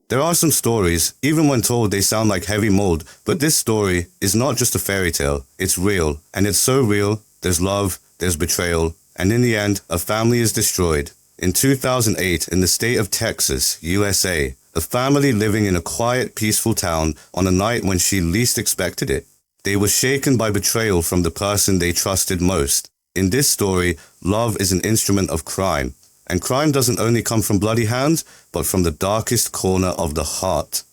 There are some stories, even when told they sound like heavy mold, but this story is not just a fairy tale, it's real, and it's so real, there's love, there's betrayal, and in the end, a family is destroyed. In 2008, in the state of Texas, USA, a family living in a quiet, peaceful town on a night when she least expected it. They were shaken by betrayal from the person they trusted most. In this story, love is an instrument of crime. And crime doesn't only come from bloody hands, but from the darkest corner of the heart.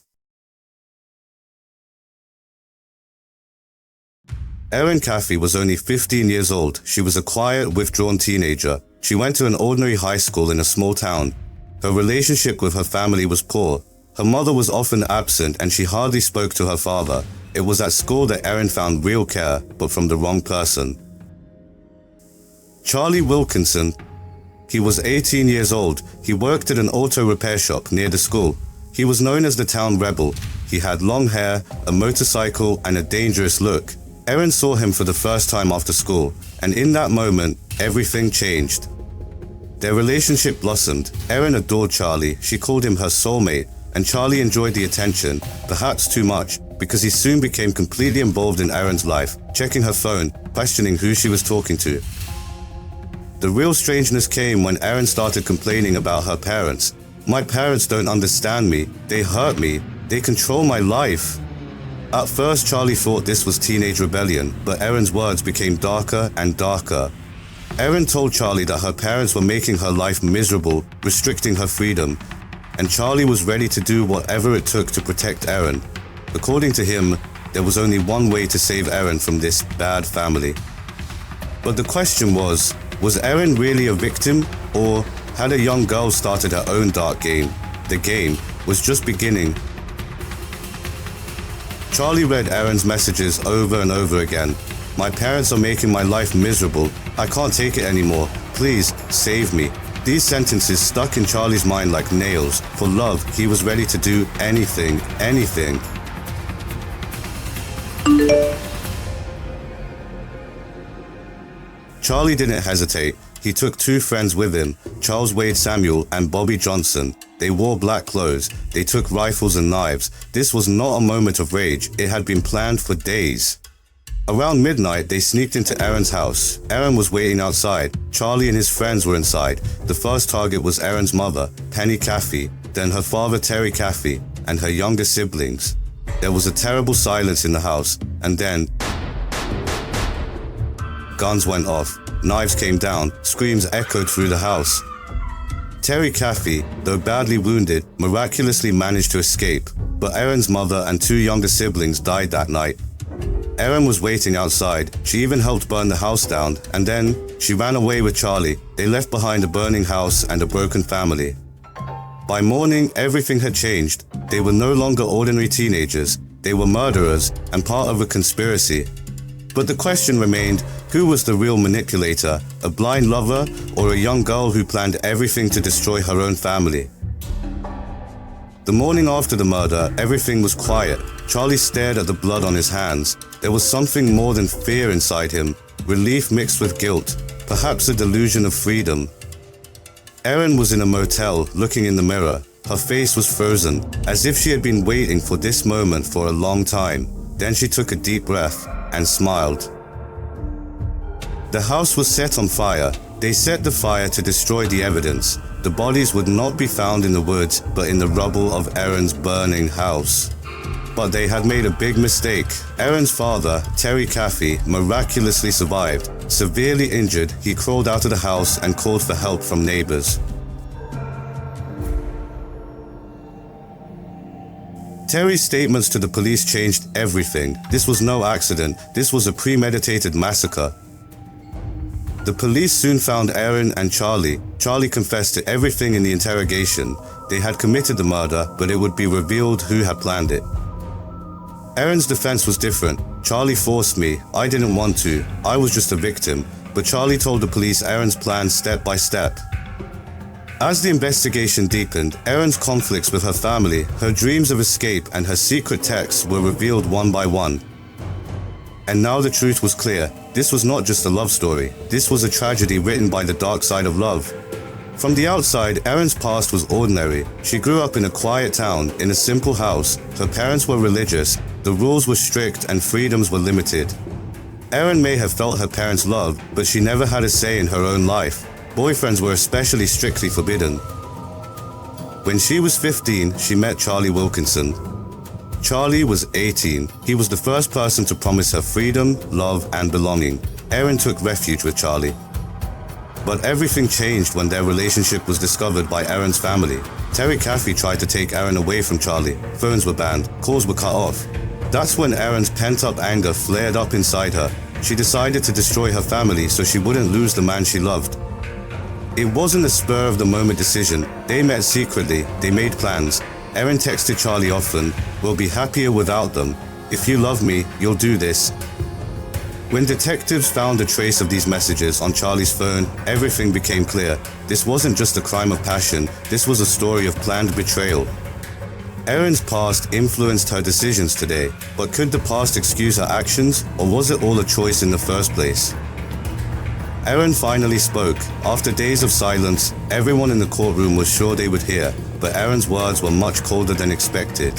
Erin Caffey was only 15 years old. She was a quiet, withdrawn teenager. She went to an ordinary high school in a small town. Her relationship with her family was poor. Her mother was often absent and she hardly spoke to her father. It was at school that Erin found real care, but from the wrong person. Charlie Wilkinson. He was 18 years old. He worked at an auto repair shop near the school. He was known as the town rebel. He had long hair, a motorcycle, and a dangerous look. Erin saw him for the first time after school, and in that moment, everything changed. Their relationship blossomed. Erin adored Charlie. She called him her soulmate, and Charlie enjoyed the attention, perhaps too much, because he soon became completely involved in Erin's life, checking her phone, questioning who she was talking to. The real strangeness came when Erin started complaining about her parents. My parents don't understand me. They hurt me. They control my life. At first, Charlie thought this was teenage rebellion, but Erin's words became darker and darker. Erin told Charlie that her parents were making her life miserable, restricting her freedom, and Charlie was ready to do whatever it took to protect Erin. According to him, there was only one way to save Erin from this bad family. But the question was Erin really a victim, or had a young girl started her own dark game? The game was just beginning. Charlie read Erin's messages over and over again. My parents are making my life miserable. I can't take it anymore. Please, save me. These sentences stuck in Charlie's mind like nails. For love, he was ready to do anything. Charlie didn't hesitate. He took two friends with him, Charles Wade Samuel and Bobby Johnson. They wore black clothes. They took rifles and knives. This was not a moment of rage. It had been planned for days. Around midnight, they sneaked into Erin's house. Erin was waiting outside. Charlie and his friends were inside. The first target was Erin's mother, Penny Caffey, then her father, Terry Caffey, and her younger siblings. There was a terrible silence in the house, and then guns went off, knives came down, screams echoed through the house. Terry Caffey, though badly wounded, miraculously managed to escape, but Erin's mother and two younger siblings died that night. Erin was waiting outside. She even helped burn the house down, and then she ran away with Charlie. They left behind a burning house and a broken family. By morning, everything had changed. They were no longer ordinary teenagers. They were murderers and part of a conspiracy. But the question remained, who was the real manipulator, a blind lover or a young girl who planned everything to destroy her own family? The morning after the murder, everything was quiet. Charlie stared at the blood on his hands. There was something more than fear inside him, relief mixed with guilt, perhaps a delusion of freedom. Erin was in a motel, looking in the mirror. Her face was frozen, as if she had been waiting for this moment for a long time. Then she took a deep breath and smiled. The house was set on fire. They set the fire to destroy the evidence. The bodies would not be found in the woods, but in the rubble of Erin's burning house. But they had made a big mistake. Erin's father, Terry Caffey, miraculously survived. Severely injured, he crawled out of the house and called for help from neighbors. Terry's statements to the police changed everything. This was no accident. This was a premeditated massacre. The police soon found Erin and Charlie. Charlie confessed to everything in the interrogation. They had committed the murder, but it would be revealed who had planned it. Erin's defense was different. Charlie forced me. I didn't want to. I was just a victim. But Charlie told the police Erin's plan step by step. As the investigation deepened, Erin's conflicts with her family, her dreams of escape, and her secret texts were revealed one by one. And now the truth was clear. This was not just a love story. This was a tragedy written by the dark side of love. From the outside, Erin's past was ordinary. She grew up in a quiet town, in a simple house. Her parents were religious, the rules were strict, and freedoms were limited. Erin may have felt her parents' love, but she never had a say in her own life. Boyfriends were especially strictly forbidden. When she was 15, she met Charlie Wilkinson. Charlie was 18. He was the first person to promise her freedom, love, and belonging. Erin took refuge with Charlie. But everything changed when their relationship was discovered by Erin's family. Terry Caffey tried to take Erin away from Charlie. Phones were banned, calls were cut off. That's when Erin's pent-up anger flared up inside her. She decided to destroy her family so she wouldn't lose the man she loved. It wasn't a spur-of-the-moment decision. They met secretly, they made plans. Erin texted Charlie often, "We'll be happier without them. If you love me, you'll do this." When detectives found a trace of these messages on Charlie's phone, everything became clear. This wasn't just a crime of passion, this was a story of planned betrayal. Erin's past influenced her decisions today, but could the past excuse her actions, or was it all a choice in the first place? Erin finally spoke. After days of silence, everyone in the courtroom was sure they would hear, but Erin's words were much colder than expected.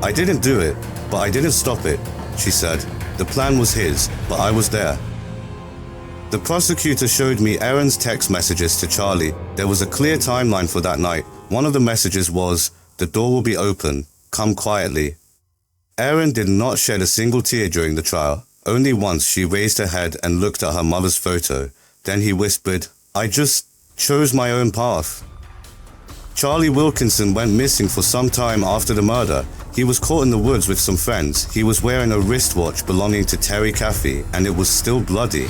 "I didn't do it, but I didn't stop it," she said. "The plan was his, but I was there." The prosecutor showed me Erin's text messages to Charlie. There was a clear timeline for that night. One of the messages was, "The door will be open. Come quietly." Erin did not shed a single tear during the trial. Only once she raised her head and looked at her mother's photo. Then he whispered, "I just chose my own path." Charlie Wilkinson went missing for some time after the murder. He was caught in the woods with some friends. He was wearing a wristwatch belonging to Terry Caffey, and it was still bloody.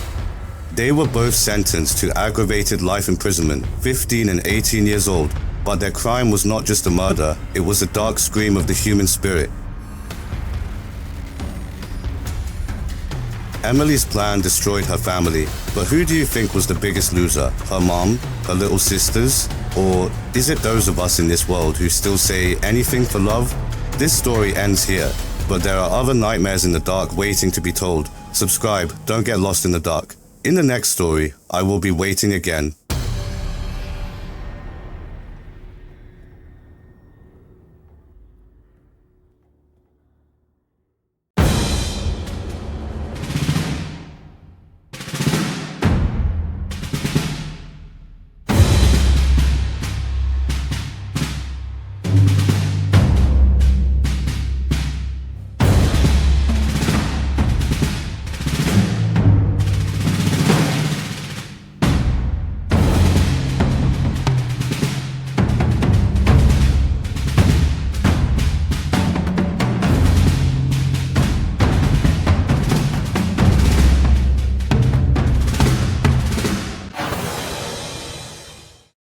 They were both sentenced to aggravated life imprisonment, 15 and 18 years old, but their crime was not just a murder, it was a dark scream of the human spirit. Emily's plan destroyed her family, but who do you think was the biggest loser? Her mom? Her little sisters? Or is it those of us in this world who still say anything for love? This story ends here, but there are other nightmares in the dark waiting to be told. Subscribe, don't get lost in the dark. In the next story, I will be waiting again.